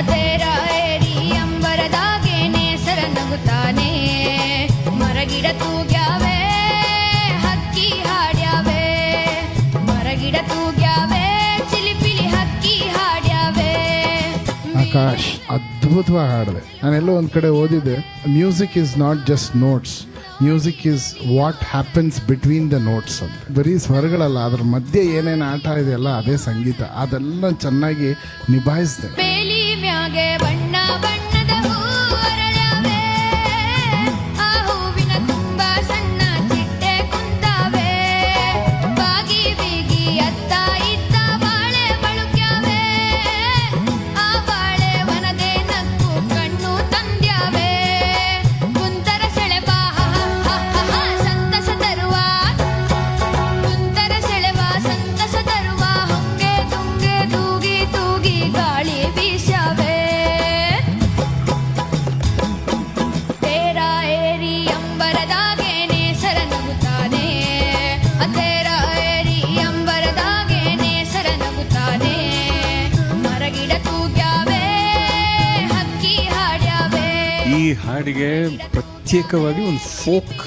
ತೇರ ಏರಿ ಅಂಬರದಾಗೆ ನೇಸರ ನಗುತ್ತಾನೆ ಮರಗಿಡ ತೂಗ್ಯಾವೆ ಹಕ್ಕಿ ಹಾಡ್ಯಾವೆ ಮರಗಿಡ ತೂಗ್ಯಾವೆ ಚಿಲಿಪಿಲಿ ಹಕ್ಕಿ ಹಾಡ್ಯಾವೆ. ಆಕಾಶ್ ಅದ್ಭುತವಾಗಿ ಹಾಡಿದೆ. ನಾನೆಲ್ಲೋ ಒಂದು ಕಡೆ ಓದಿದೆ, music is not just notes, music is what happens between the notes ಅಂತ. ಬರೀ ಸ್ವರಗಳಲ್ಲ, ಅದ್ರ ಮಧ್ಯೆ ಏನೇನು ಆಟ ಇದೆಯಲ್ಲ ಅದೇ ಸಂಗೀತ. ಅದೆಲ್ಲ ಚೆನ್ನಾಗಿ ನಿಭಾಯಿಸಿದೆ. ಬೇಲಿ ಮ್ಯಾಗೆ ಬಣ್ಣ ಬಣ್ಣದ ಹೂ ಅರಳ್ಯಾವೆ ಆ ಹೂವಿನ ತುಂಬ ಸಣ್ಣ ಚಿಟ್ಟೆ ಕುಂತಾವೆ ಬಾಗಿ ಬೀಗಿ ಅತ್ತ ಇತ್ತ ಬಾಳೆ ಬಳುಕ್ಯಾವೆ ಆ ಬಾಳೆ ವನದೆ ನಕ್ಕು ಕಣ್ಣು ತಂದ್ಯಾವೆ ಕುಂತರ ಸೆಳೆವ ಸಂತಸ ತರುವ ಕುಂತರ ಸೆಳೆವ ಸಂತಸ ತರುವ ಹೊಂಗೆ ತುಂಗೆ ತೂಗಿ ತೂಗಿ ಗಾಳಿ ಬೀಸ್ಯಾವೆ ತೇರ ಏರಿ ಅಂಬರದಾಗೆ ನೇಸರ ನಗುತ್ತಾನೆ ತೇರ ಏರಿ ಅಂಬರದಾಗೆ ನೇಸರ ನಗುತ್ತಾನೆ ಮರಗಿಡ ತೂಗ್ಯಾವೆ ಹಕ್ಕಿ ಹಾಡ್ಯಾವೆ. ಈ ಹಾಡಿಗೆ ಪ್ರತ್ಯೇಕವಾಗಿ ಒಂದು ಫೋಕ್